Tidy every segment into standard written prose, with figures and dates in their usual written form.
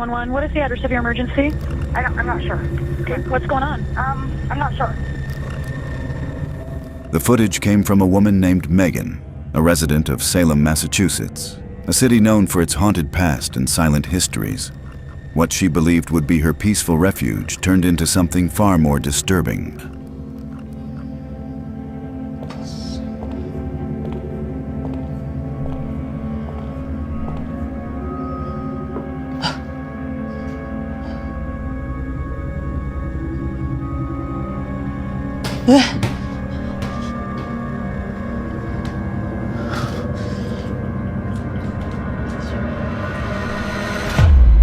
911. What is the address of your emergency? I'm not sure. Okay. What's going on? I'm not sure. The footage came from a woman named Megan, a resident of Salem, Massachusetts, a city known for its haunted past and silent histories. What she believed would be her peaceful refuge turned into something far more disturbing.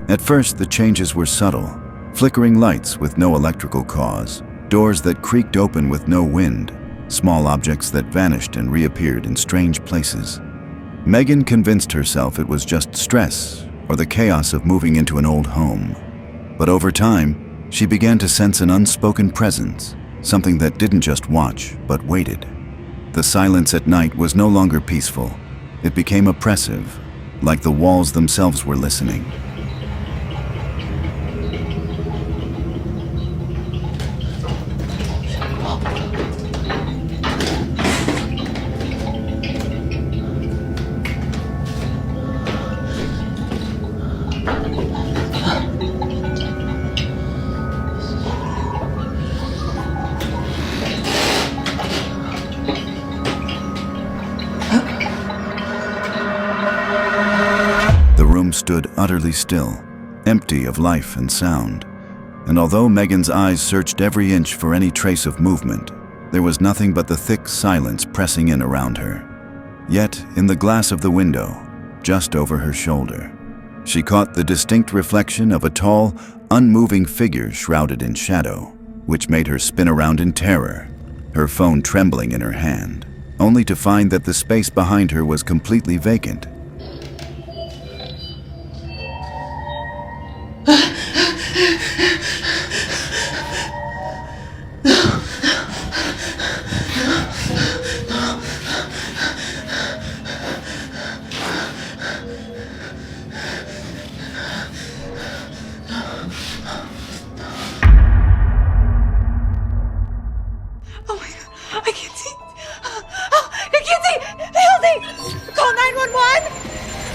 At first, the changes were subtle. Flickering lights with no electrical cause, doors that creaked open with no wind, small objects that vanished and reappeared in strange places. Megan convinced herself it was just stress or the chaos of moving into an old home. But over time, she began to sense an unspoken presence, something that didn't just watch, but waited. The silence at night was no longer peaceful. It became oppressive, like the walls themselves were listening. Stood utterly still, empty of life and sound. And although Megan's eyes searched every inch for any trace of movement, there was nothing but the thick silence pressing in around her. Yet, in the glass of the window, just over her shoulder, she caught the distinct reflection of a tall, unmoving figure shrouded in shadow, which made her spin around in terror, her phone trembling in her hand, only to find that the space behind her was completely vacant.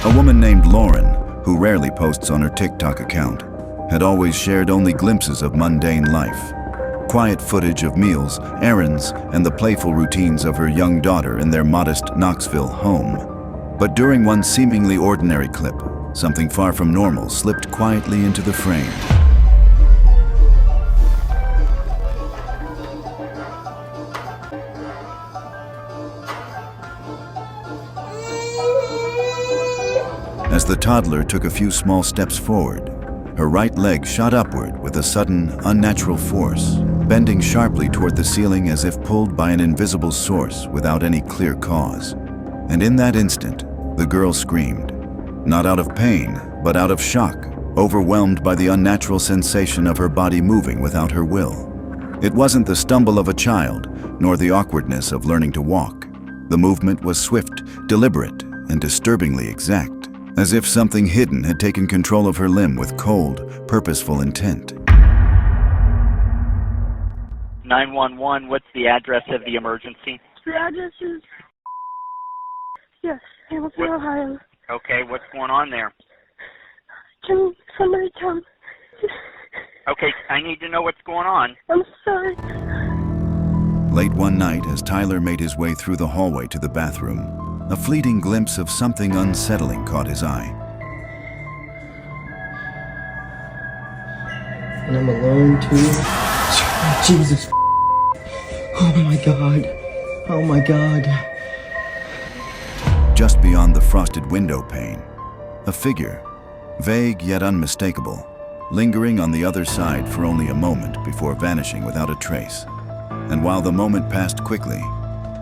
A woman named Lauren, who rarely posts on her TikTok account, had always shared only glimpses of mundane life. Quiet footage of meals, errands, and the playful routines of her young daughter in their modest Knoxville home. But during one seemingly ordinary clip, something far from normal slipped quietly into the frame. As the toddler took a few small steps forward, her right leg shot upward with a sudden, unnatural force, bending sharply toward the ceiling as if pulled by an invisible source without any clear cause. And in that instant, the girl screamed, not out of pain, but out of shock, overwhelmed by the unnatural sensation of her body moving without her will. It wasn't the stumble of a child, nor the awkwardness of learning to walk. The movement was swift, deliberate, and disturbingly exact, as if something hidden had taken control of her limb with cold, purposeful intent. 911, what's the address of the emergency? The address is... Yes, Hamilton, Ohio. Okay, what's going on there? Can somebody tell me? Okay, I need to know what's going on. I'm sorry. Late one night, as Tyler made his way through the hallway to the bathroom, a fleeting glimpse of something unsettling caught his eye. And I'm alone too. Jesus. Oh my God. Oh my God. Just beyond the frosted window pane, a figure, vague yet unmistakable, lingering on the other side for only a moment before vanishing without a trace. And while the moment passed quickly,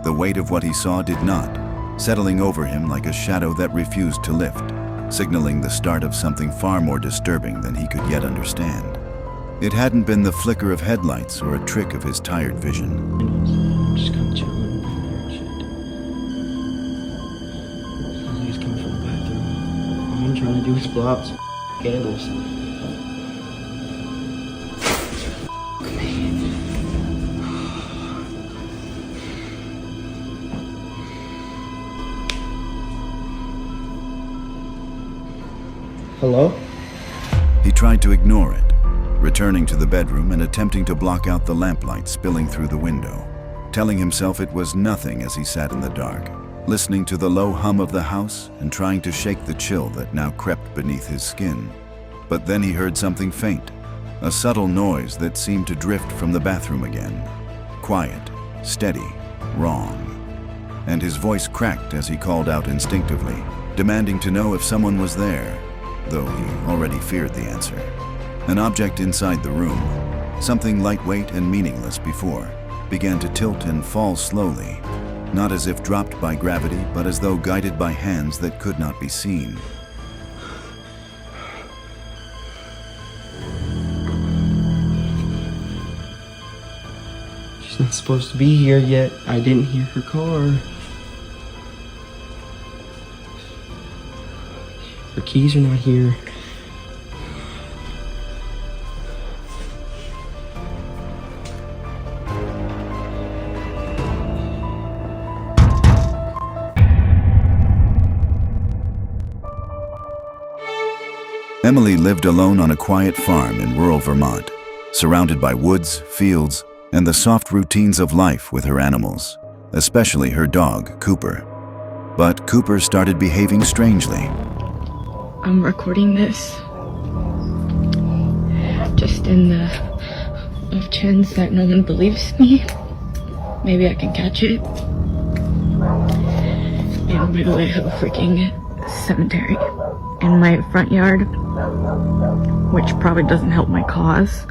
the weight of what he saw did not, settling over him like a shadow that refused to lift, signaling the start of something far more disturbing than he could yet understand. It hadn't been the flicker of headlights or a trick of his tired vision. I'm just kind of chilling. Shit. He's coming from the bathroom. All I'm trying to do is blow out some candles. Hello? He tried to ignore it, returning to the bedroom and attempting to block out the lamplight spilling through the window, telling himself it was nothing as he sat in the dark, listening to the low hum of the house and trying to shake the chill that now crept beneath his skin. But then he heard something faint, a subtle noise that seemed to drift from the bathroom again. Quiet, steady, wrong. And his voice cracked as he called out instinctively, demanding to know if someone was there, though he already feared the answer. An object inside the room, something lightweight and meaningless before, began to tilt and fall slowly, not as if dropped by gravity, but as though guided by hands that could not be seen. She's not supposed to be here yet. I didn't hear her car. Her keys are not here. Emily lived alone on a quiet farm in rural Vermont, surrounded by woods, fields, and the soft routines of life with her animals, especially her dog, Cooper. But Cooper started behaving strangely. I'm recording this just in the off chance that no one believes me. Maybe I can catch it. And by the way, I have a freaking cemetery in my front yard, which probably doesn't help my cause.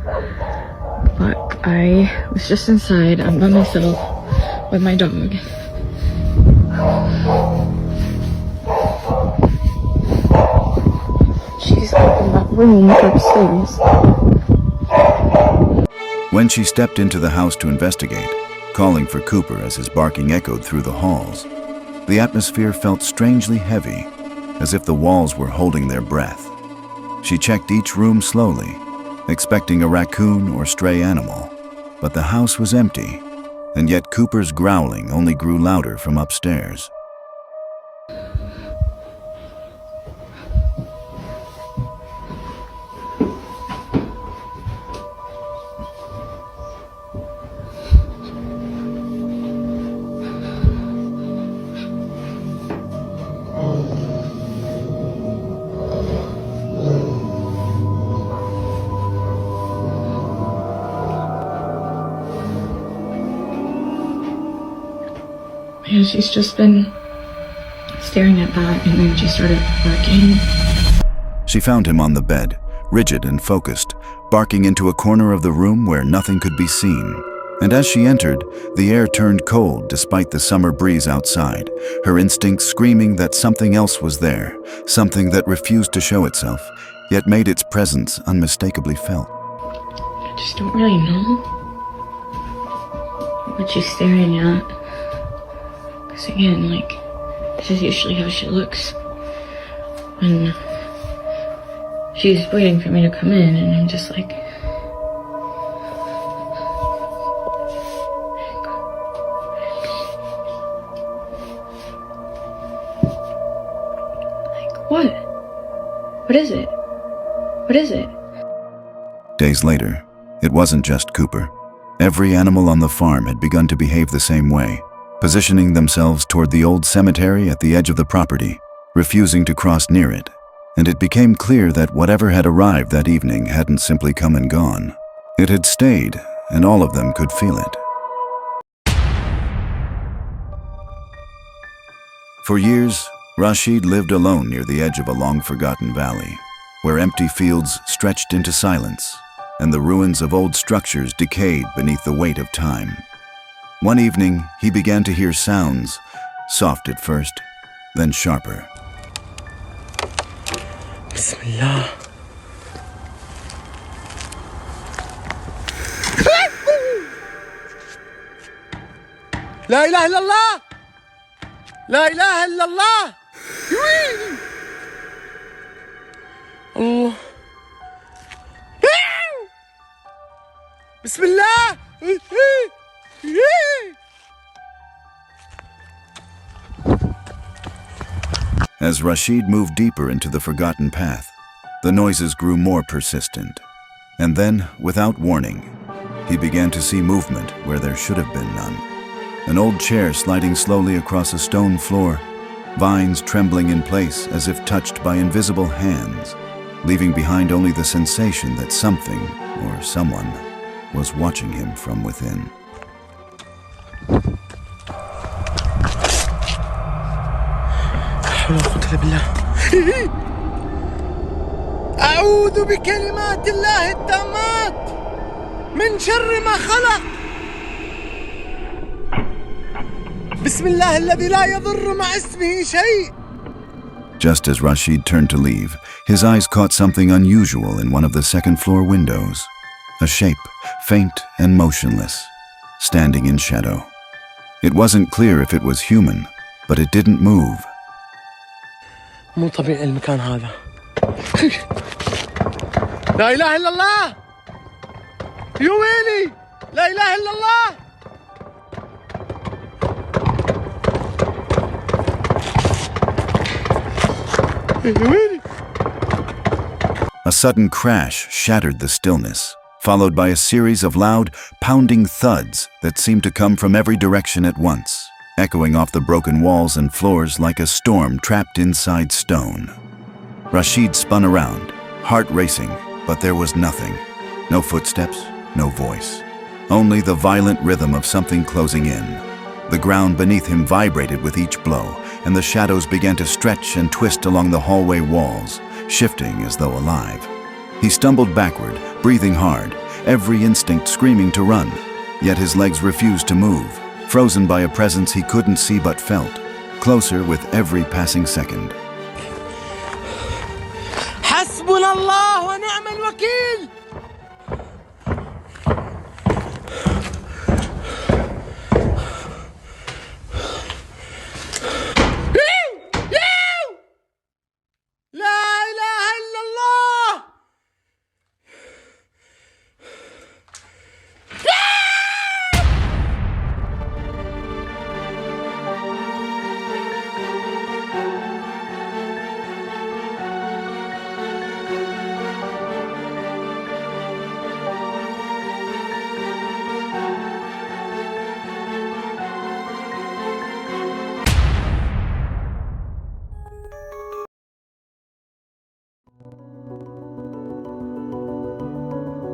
But I was just inside, I'm by myself with my dog. She's up in that room upstairs. When she stepped into the house to investigate, calling for Cooper as his barking echoed through the halls, the atmosphere felt strangely heavy, as if the walls were holding their breath. She checked each room slowly, expecting a raccoon or stray animal, but the house was empty, and yet Cooper's growling only grew louder from upstairs. Yeah, she's just been staring at that, and then she started barking. She found him on the bed, rigid and focused, barking into a corner of the room where nothing could be seen. And as she entered, the air turned cold despite the summer breeze outside, her instincts screaming that something else was there, something that refused to show itself, yet made its presence unmistakably felt. I just don't really know what she's staring at. Because again, like, this is usually how she looks when she's waiting for me to come in, and I'm just like, what? What is it? What is it? Days later, it wasn't just Cooper. Every animal on the farm had begun to behave the same way, positioning themselves toward the old cemetery at the edge of the property, refusing to cross near it. And it became clear that whatever had arrived that evening hadn't simply come and gone. It had stayed, and all of them could feel it. For years, Rashid lived alone near the edge of a long-forgotten valley, where empty fields stretched into silence, and the ruins of old structures decayed beneath the weight of time. One evening, he began to hear sounds, soft at first, then sharper. Bismillah. لا إله إلا الله لا إله إلا الله الله بسم الله. As Rashid moved deeper into the forgotten path, The noises grew more persistent. And then, without warning, he began to see movement where there should have been none. An old chair sliding slowly across a stone floor, vines trembling in place as if touched by invisible hands, leaving behind only the sensation that something or someone was watching him from within. أعوذ بكلمات الله التامات من شر ما خلق. بسم الله الذي لا يضر مع اسمه شيء. Just as Rashid turned to leave, his eyes caught something unusual in one of the second-floor windows. A shape, faint and motionless, standing in shadow. It wasn't clear if it was human, but it didn't move. مو طبيعي المكان هذا. لا إله إلا الله. يا ويلي. لا إله إلا الله. A sudden crash shattered the stillness, followed by a series of loud, pounding thuds that seemed to come from every direction at once, echoing off the broken walls and floors like a storm trapped inside stone. Rashid spun around, heart racing, but there was nothing. No footsteps, no voice. Only the violent rhythm of something closing in. The ground beneath him vibrated with each blow, and the shadows began to stretch and twist along the hallway walls, shifting as though alive. He stumbled backward, breathing hard, every instinct screaming to run, yet his legs refused to move, frozen by a presence he couldn't see but felt, closer with every passing second. حسبنا الله ونعم الوكيل.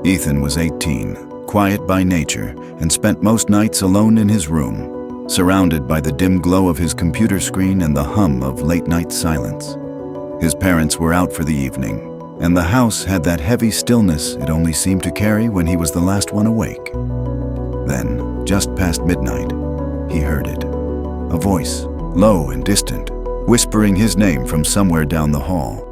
Ethan was 18, quiet by nature, and spent most nights alone in his room, surrounded by the dim glow of his computer screen and the hum of late-night silence. His parents were out for the evening, and the house had that heavy stillness it only seemed to carry when he was the last one awake. Then, just past midnight, he heard it. A voice, low and distant, whispering his name from somewhere down the hall.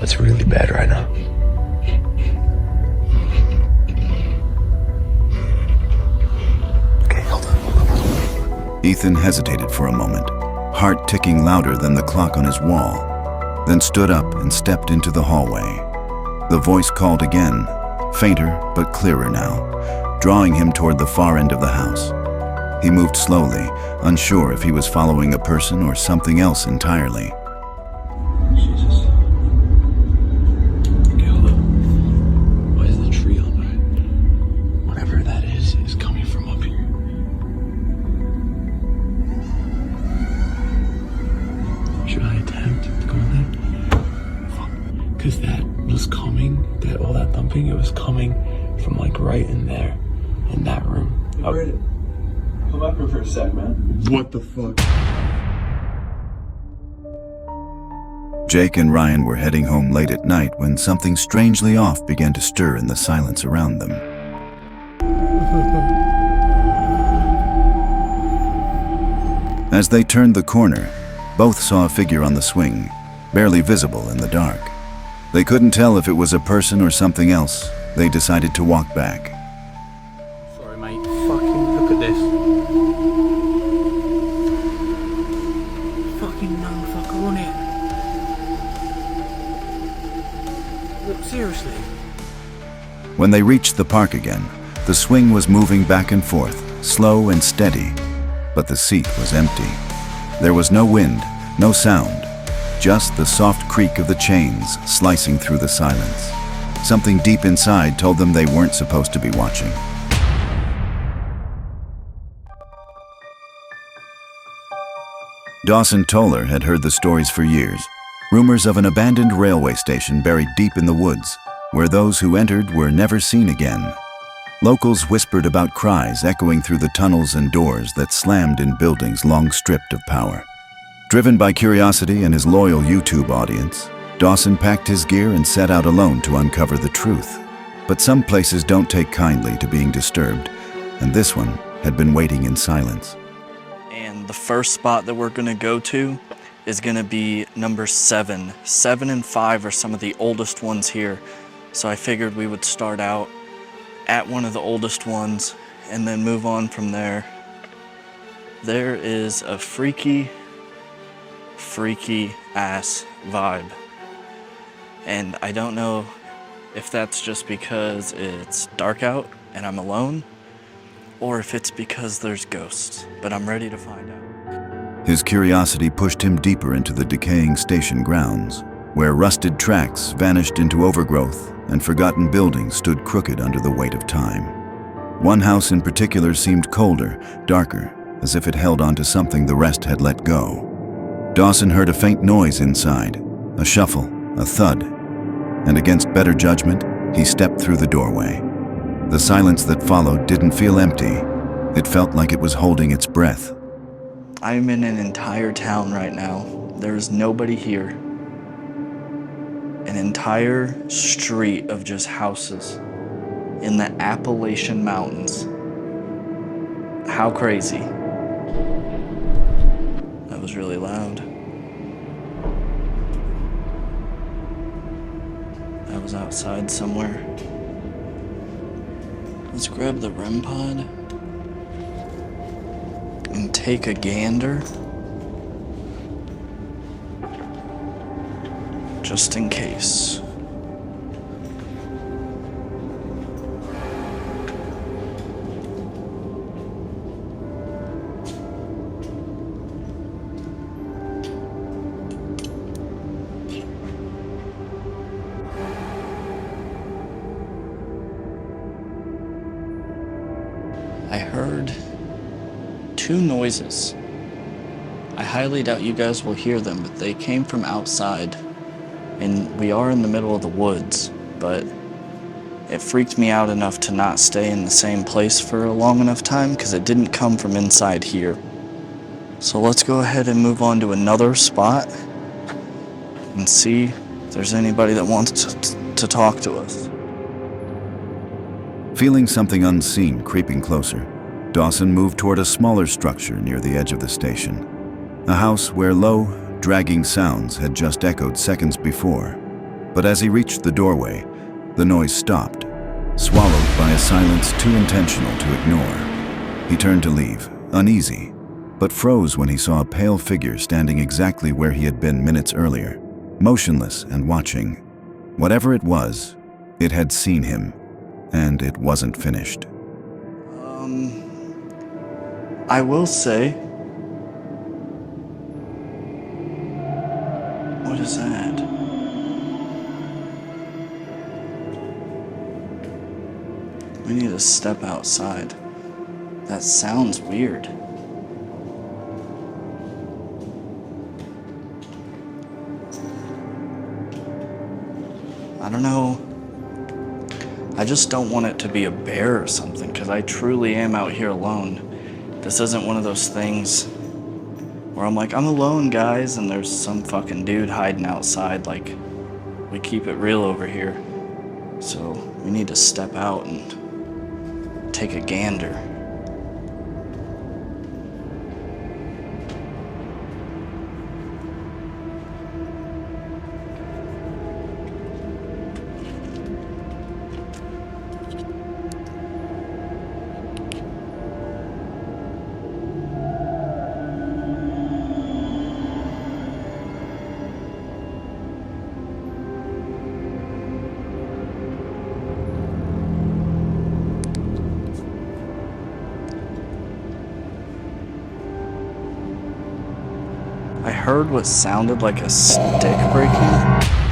It's really bad right now. Okay, hold on. Ethan hesitated for a moment, heart ticking louder than the clock on his wall, then stood up and stepped into the hallway. The voice called again, fainter but clearer now, drawing him toward the far end of the house. He moved slowly, unsure if he was following a person or something else entirely. Because that was coming, all that thumping, it was coming from like right in there, in that room. Come back here for a sec, man. What the fuck? Jake and Ryan were heading home late at night when something strangely off began to stir in the silence around them. As they turned the corner, both saw a figure on the swing, barely visible in the dark. They couldn't tell if it was a person or something else. They decided to walk back. Sorry, mate. Fucking look at this. When they reached the park again, the swing was moving back and forth, slow and steady, but the seat was empty. There was no wind, no sound, just the soft creak of the chains slicing through the silence. Something deep inside told them they weren't supposed to be watching. Dawson Toller had heard the stories for years. Rumors of an abandoned railway station buried deep in the woods, where those who entered were never seen again. Locals whispered about cries echoing through the tunnels and doors that slammed in buildings long stripped of power. Driven by curiosity and his loyal YouTube audience, Dawson packed his gear and set out alone to uncover the truth. But some places don't take kindly to being disturbed, and this one had been waiting in silence. And the first spot that we're going to go to is going to be number 7. 7 and 5 are some of the oldest ones here, so I figured we would start out at one of the oldest ones and then move on from there. There is a freaky ass vibe, and I don't know if that's just because it's dark out and I'm alone, or if it's because there's ghosts, but I'm ready to find out. His curiosity pushed him deeper into the decaying station grounds, where rusted tracks vanished into overgrowth and forgotten buildings stood crooked under the weight of time. One house in particular seemed colder, darker, as if it held onto something the rest had let go. Dawson heard a faint noise inside, a shuffle, a thud, and against better judgment, he stepped through the doorway. The silence that followed didn't feel empty. It felt like it was holding its breath. I'm in an entire town right now. There's nobody here. An entire street of just houses in the Appalachian Mountains. How crazy. That was really loud. That was outside somewhere. Let's grab the REM pod and take a gander, just in case. I heard 2 noises. I highly doubt you guys will hear them, but they came from outside. And we are in the middle of the woods, but it freaked me out enough to not stay in the same place for a long enough time because it didn't come from inside here. So let's go ahead and move on to another spot and see if there's anybody that wants to talk to us. Feeling something unseen creeping closer, Dawson moved toward a smaller structure near the edge of the station. A house where low, dragging sounds had just echoed seconds before. But as he reached the doorway, the noise stopped, swallowed by a silence too intentional to ignore. He turned to leave, uneasy, but froze when he saw a pale figure standing exactly where he had been minutes earlier, motionless and watching. Whatever it was, it had seen him, and it wasn't finished. I will say, what is that? We need to step outside. That sounds weird. I don't know. I just don't want it to be a bear or something, because I truly am out here alone. This isn't one of those things where I'm like, I'm alone, guys, and there's some fucking dude hiding outside. Like, we keep it real over here. So we need to step out and take a gander. I heard what sounded like a stick breaking.